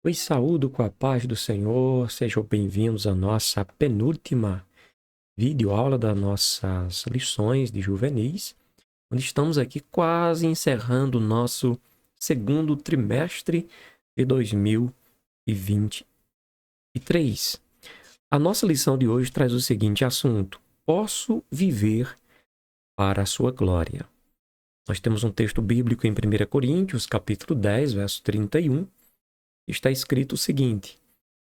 Os saúdo com a paz do Senhor, sejam bem-vindos à nossa penúltima videoaula das nossas lições de juvenis, onde estamos aqui quase encerrando o nosso segundo trimestre de 2023. A nossa lição de hoje traz o seguinte assunto: posso viver para a sua glória. Nós temos um texto bíblico em 1 Coríntios, capítulo 10, verso 31, está escrito o seguinte: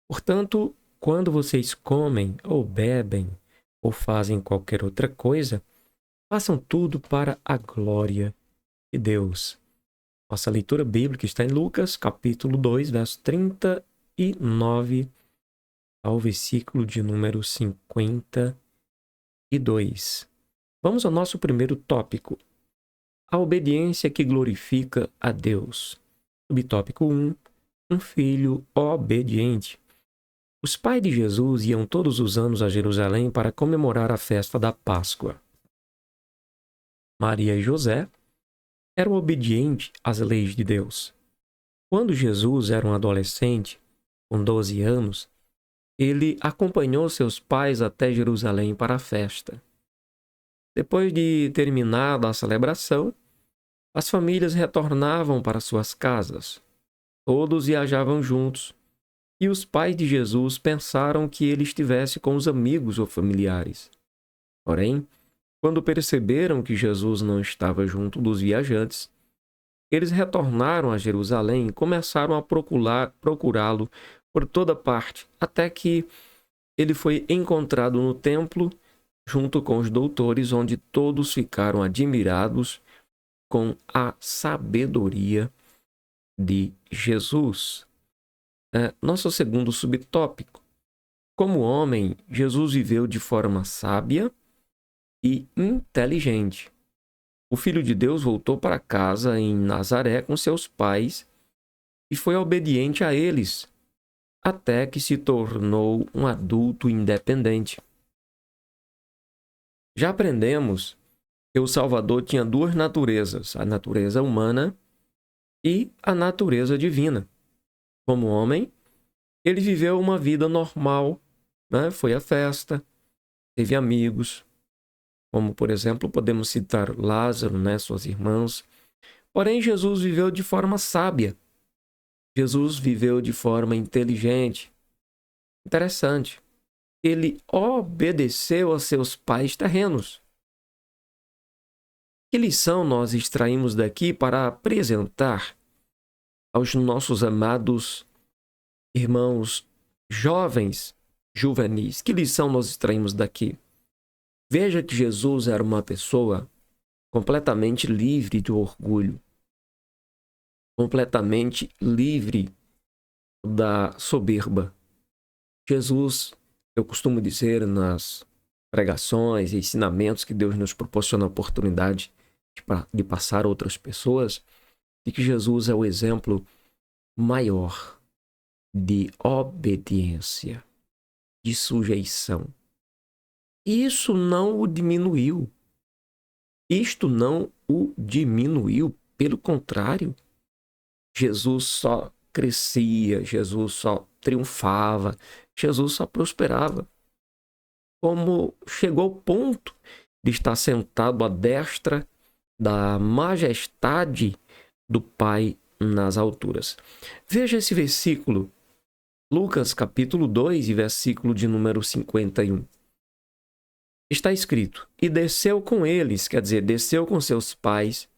portanto, quando vocês comem ou bebem ou fazem qualquer outra coisa, façam tudo para a glória de Deus. Nossa leitura bíblica está em Lucas, capítulo 2, verso 39 ao versículo de número 52. Vamos ao nosso primeiro tópico: a obediência que glorifica a Deus. Subtópico 1: um filho obediente. Os pais de Jesus iam todos os anos a Jerusalém para comemorar a festa da Páscoa. Maria e José eram obedientes às leis de Deus. Quando Jesus era um adolescente, com 12 anos, ele acompanhou seus pais até Jerusalém para a festa. Depois de terminada a celebração, as famílias retornavam para suas casas. Todos viajavam juntos. E os pais de Jesus pensaram que ele estivesse com os amigos ou familiares. Porém, quando perceberam que Jesus não estava junto dos viajantes, eles retornaram a Jerusalém e começaram a procurá-lo por toda parte, até que ele foi encontrado no templo, junto com os doutores, onde todos ficaram admirados com a sabedoria de Jesus. Nosso segundo subtópico: como homem, Jesus viveu de forma sábia e inteligente. O Filho de Deus voltou para casa em Nazaré com seus pais e foi obediente a eles, até que se tornou um adulto independente. Já aprendemos que o Salvador tinha duas naturezas: a natureza humana e a natureza divina. Como homem, ele viveu uma vida normal, foi à festa, teve amigos, como, por exemplo, podemos citar Lázaro, suas irmãs. Porém, Jesus viveu de forma sábia. Jesus viveu de forma inteligente. Interessante. Ele obedeceu a seus pais terrenos. Que lição nós extraímos daqui para apresentar aos nossos amados irmãos jovens, juvenis? Que lição nós extraímos daqui? Veja que Jesus era uma pessoa completamente livre de orgulho, completamente livre da soberba. Jesus, eu costumo dizer nas pregações e ensinamentos que Deus nos proporciona a oportunidade de passar a outras pessoas, de que Jesus é o exemplo maior de obediência, de sujeição. E isso não o diminuiu. Isto não o diminuiu, pelo contrário. Jesus só crescia, Jesus só triunfava, Jesus só prosperava. Como chegou ao ponto de estar sentado à destra da majestade do Pai nas alturas. Veja esse versículo, Lucas capítulo 2 e versículo de número 51. Está escrito: e desceu com eles, quer dizer, desceu com seus pais,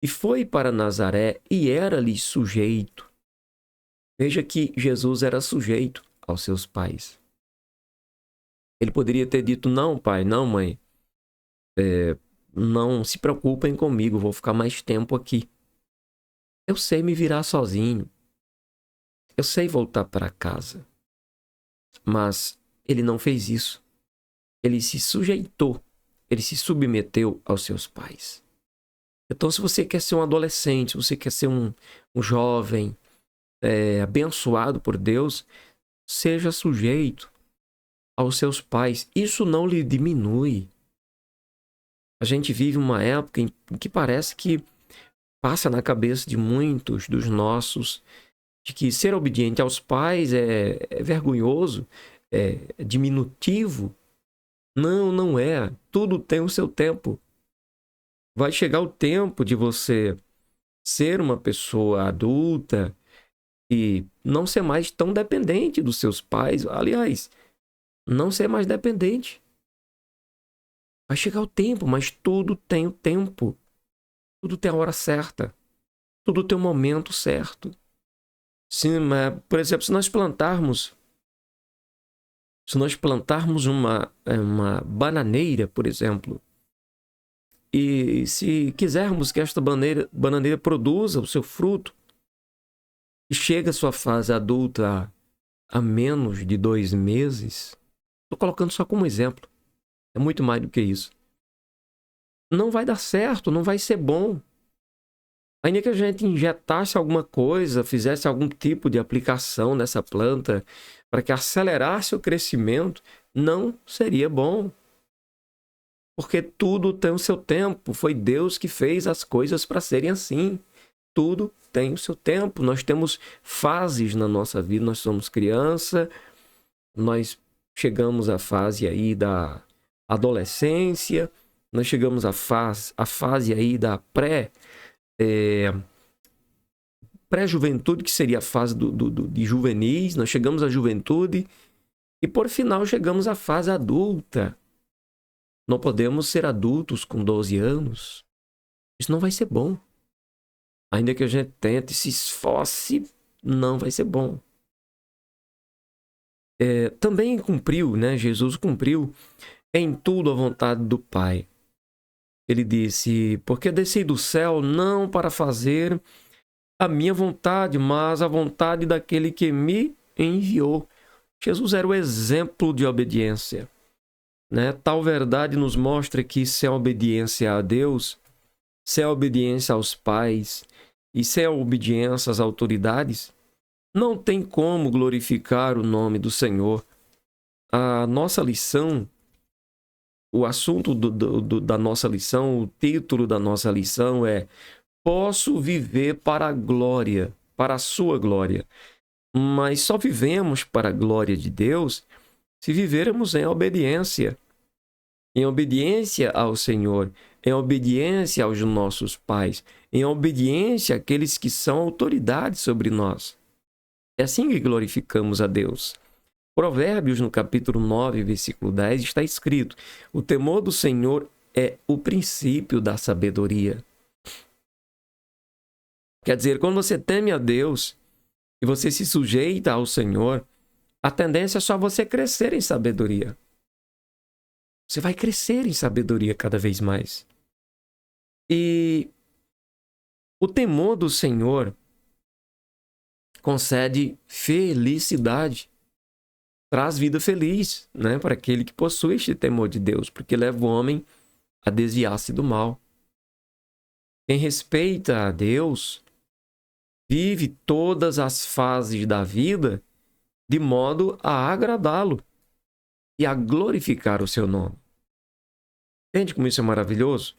e foi para Nazaré, e era-lhe sujeito. Veja que Jesus era sujeito aos seus pais. Ele poderia ter dito: não, pai, não, mãe, não se preocupem comigo, vou ficar mais tempo aqui. Eu sei me virar sozinho. Eu sei voltar para casa. Mas ele não fez isso. Ele se sujeitou, ele se submeteu aos seus pais. Então, se você quer ser um adolescente, se você quer ser um jovem abençoado por Deus, seja sujeito aos seus pais. Isso não lhe diminui. A gente vive uma época em que parece que passa na cabeça de muitos dos nossos de que ser obediente aos pais é vergonhoso, é diminutivo. Não, não é. Tudo tem o seu tempo. Vai chegar o tempo de você ser uma pessoa adulta e não ser mais tão dependente dos seus pais. Aliás, não ser mais dependente. Vai chegar o tempo, mas tudo tem o tempo. Tudo tem a hora certa. Tudo tem o momento certo. Sim, mas, por exemplo, se nós plantarmos uma bananeira, por exemplo, e se quisermos que esta bananeira produza o seu fruto e chega a sua fase adulta a menos de 2 meses, estou colocando só como exemplo, é muito mais do que isso. Não vai dar certo, não vai ser bom. Ainda que a gente injetasse alguma coisa, fizesse algum tipo de aplicação nessa planta para que acelerasse o crescimento, não seria bom. Porque tudo tem o seu tempo. Foi Deus que fez as coisas para serem assim. Tudo tem o seu tempo. Nós temos fases na nossa vida. Nós somos criança, nós chegamos à fase aí da adolescência, nós chegamos à fase aí da pré-juventude, que seria a fase de juvenis, nós chegamos à juventude e, por final, chegamos à fase adulta. Não podemos ser adultos com 12 anos. Isso não vai ser bom. Ainda que a gente tente, se esforce, não vai ser bom. Também cumpriu, né? Jesus cumpriu em tudo a vontade do Pai. Ele disse, porque desci do céu não para fazer a minha vontade, mas a vontade daquele que me enviou. Jesus era o exemplo de obediência, né? Tal verdade nos mostra que se é obediência a Deus, se é obediência aos pais e se é obediência às autoridades, não tem como glorificar o nome do Senhor. A nossa lição, o assunto da nossa lição, o título da nossa lição é: posso viver para a glória, para a sua glória. Mas só vivemos para a glória de Deus se vivermos em obediência ao Senhor, em obediência aos nossos pais, em obediência àqueles que são autoridades sobre nós. É assim que glorificamos a Deus. Provérbios, no capítulo 9, versículo 10, está escrito: o temor do Senhor é o princípio da sabedoria. Quer dizer, quando você teme a Deus e você se sujeita ao Senhor, a tendência é só você crescer em sabedoria. Você vai crescer em sabedoria cada vez mais. E o temor do Senhor concede felicidade, traz vida feliz, né, para aquele que possui este temor de Deus, porque leva o homem a desviar-se do mal. Quem respeita a Deus vive todas as fases da vida de modo a agradá-lo e a glorificar o seu nome. Entende como isso é maravilhoso?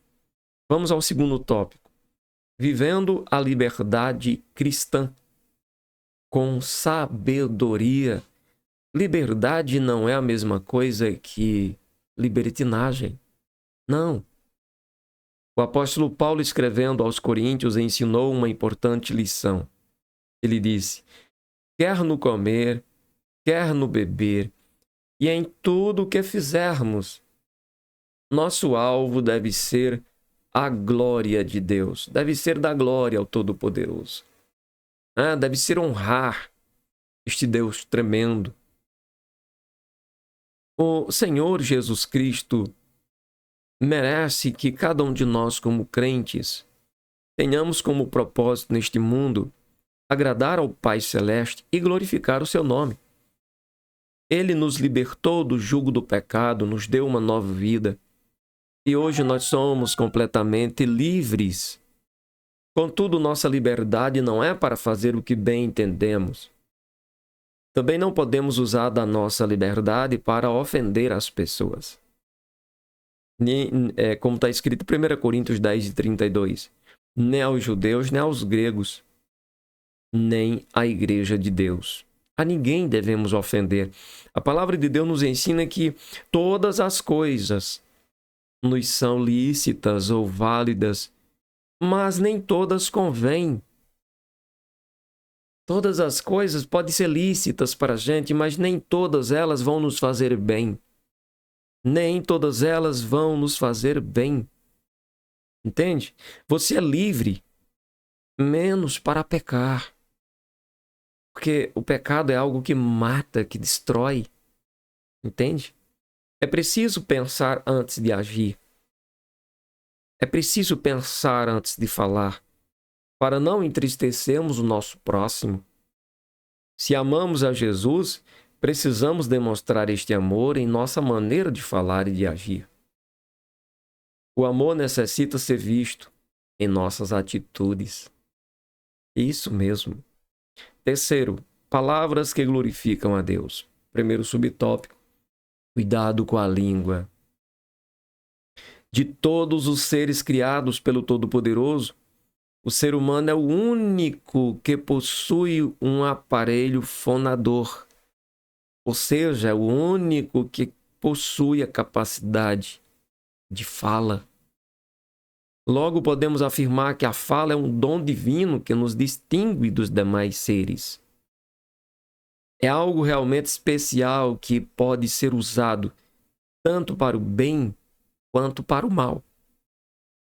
Vamos ao segundo tópico. Vivendo a liberdade cristã com sabedoria. Liberdade não é a mesma coisa que libertinagem. Não. O apóstolo Paulo, escrevendo aos Coríntios, ensinou uma importante lição. Ele disse: quer no comer, quer no beber, e em tudo o que fizermos, nosso alvo deve ser a glória de Deus, deve ser da glória ao Todo-Poderoso. Deve ser honrar este Deus tremendo. O Senhor Jesus Cristo merece que cada um de nós, como crentes, tenhamos como propósito neste mundo agradar ao Pai Celeste e glorificar o seu nome. Ele nos libertou do jugo do pecado, nos deu uma nova vida. E hoje nós somos completamente livres. Contudo, nossa liberdade não é para fazer o que bem entendemos. Também não podemos usar da nossa liberdade para ofender as pessoas. Como está escrito em 1 Coríntios 10, 32. Nem aos judeus, nem aos gregos. nem a igreja de Deus. A ninguém devemos ofender. A palavra de Deus nos ensina que todas as coisas nos são lícitas ou válidas, mas nem todas convêm. Todas as coisas podem ser lícitas para a gente, mas nem todas elas vão nos fazer bem. Nem todas elas vão nos fazer bem. Entende? Você é livre, menos para pecar. Porque o pecado é algo que mata, que destrói. Entende? É preciso pensar antes de agir. É preciso pensar antes de falar, para não entristecermos o nosso próximo. Se amamos a Jesus, precisamos demonstrar este amor em nossa maneira de falar e de agir. O amor necessita ser visto em nossas atitudes. Isso mesmo. Terceiro, palavras que glorificam a Deus. Primeiro subtópico, cuidado com a língua. De todos os seres criados pelo Todo-Poderoso, o ser humano é o único que possui um aparelho fonador. Ou seja, é o único que possui a capacidade de fala. Logo, podemos afirmar que a fala é um dom divino que nos distingue dos demais seres. É algo realmente especial que pode ser usado tanto para o bem quanto para o mal.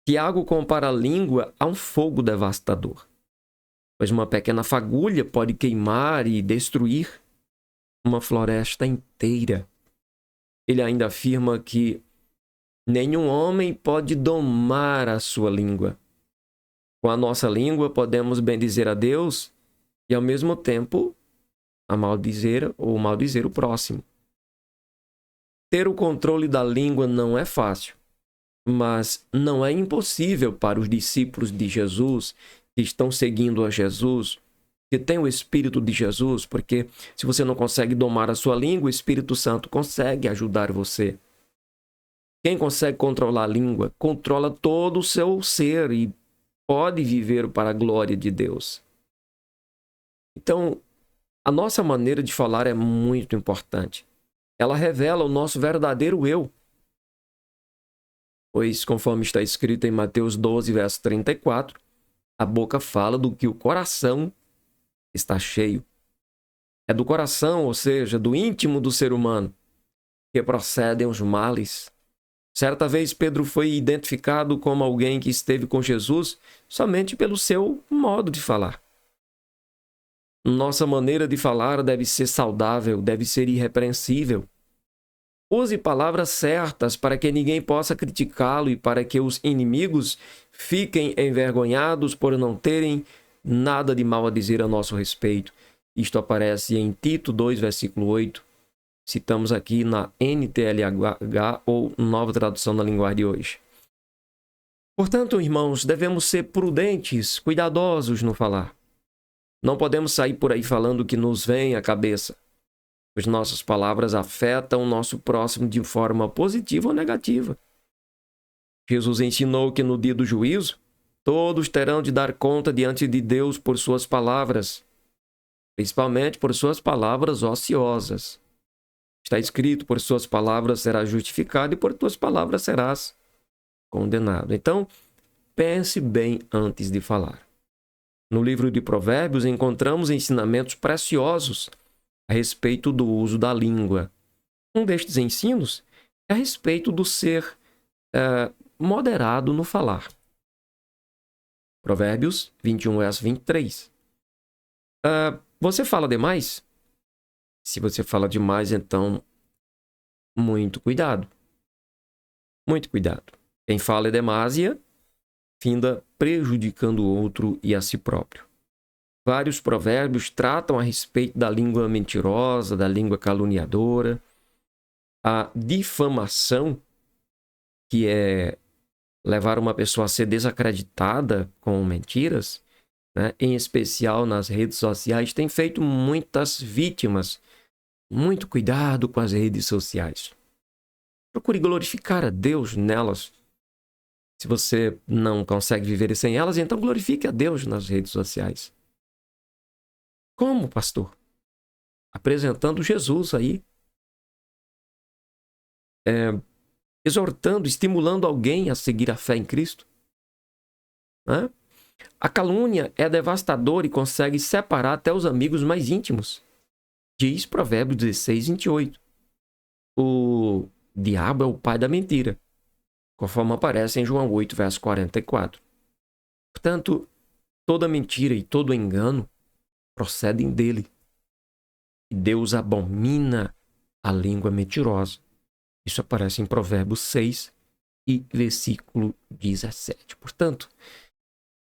Tiago compara a língua a um fogo devastador, pois uma pequena fagulha pode queimar e destruir uma floresta inteira. Ele ainda afirma que nenhum homem pode domar a sua língua. Com a nossa língua podemos bendizer a Deus e, ao mesmo tempo, maldizer o próximo. Ter o controle da língua não é fácil, mas não é impossível para os discípulos de Jesus, que estão seguindo a Jesus, que têm o Espírito de Jesus, porque se você não consegue domar a sua língua, o Espírito Santo consegue ajudar você. Quem consegue controlar a língua, controla todo o seu ser e pode viver para a glória de Deus. Então, a nossa maneira de falar é muito importante. Ela revela o nosso verdadeiro eu. Pois, conforme está escrito em Mateus 12, verso 34, a boca fala do que o coração está cheio. É do coração, ou seja, do íntimo do ser humano, que procedem os males. Certa vez, Pedro foi identificado como alguém que esteve com Jesus somente pelo seu modo de falar. Nossa maneira de falar deve ser saudável, deve ser irrepreensível. Use palavras certas para que ninguém possa criticá-lo e para que os inimigos fiquem envergonhados por não terem nada de mal a dizer a nosso respeito. Isto aparece em Tito 2, versículo 8. Citamos aqui na NTLH ou Nova Tradução da Linguagem de hoje. Portanto, irmãos, devemos ser prudentes, cuidadosos no falar. Não podemos sair por aí falando o que nos vem à cabeça, pois nossas palavras afetam o nosso próximo de forma positiva ou negativa. Jesus ensinou que no dia do juízo, todos terão de dar conta diante de Deus por suas palavras, principalmente por suas palavras ociosas. Está escrito, por suas palavras serás justificado e por tuas palavras serás condenado. Então, pense bem antes de falar. No livro de Provérbios, encontramos ensinamentos preciosos a respeito do uso da língua. Um destes ensinos é a respeito do ser moderado no falar. Provérbios 21, verso 23. Você fala demais? Se você fala demais, então, muito cuidado. Muito cuidado. Quem fala é demasia, finda prejudicando o outro e a si próprio. Vários provérbios tratam a respeito da língua mentirosa, da língua caluniadora, a difamação, que é levar uma pessoa a ser desacreditada com mentiras, né? Em especial nas redes sociais, tem feito muitas vítimas. Muito cuidado com as redes sociais. Procure glorificar a Deus nelas. Se você não consegue viver sem elas, então glorifique a Deus nas redes sociais. Como, pastor? Apresentando Jesus aí, exortando, estimulando alguém a seguir a fé em Cristo. Né? A calúnia é devastadora e consegue separar até os amigos mais íntimos. Diz Provérbios 16, 28. O diabo é o pai da mentira, conforme aparece em João 8, verso 44. Portanto, toda mentira e todo engano procedem dele. E Deus abomina a língua mentirosa. Isso aparece em Provérbios 6 e versículo 17. Portanto,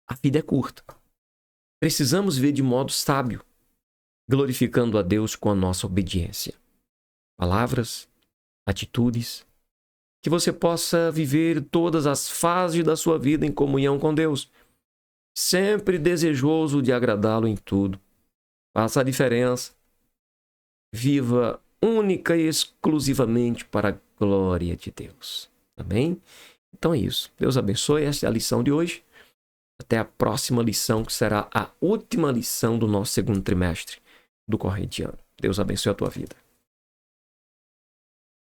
a vida é curta. Precisamos viver de modo sábio, glorificando a Deus com a nossa obediência. Palavras, atitudes, que você possa viver todas as fases da sua vida em comunhão com Deus, sempre desejoso de agradá-lo em tudo. Faça a diferença. Viva única e exclusivamente para a glória de Deus. Amém? Então é isso. Deus abençoe. Esta é a lição de hoje. Até a próxima lição, que será a última lição do nosso segundo trimestre do corrente ano. Deus abençoe a tua vida.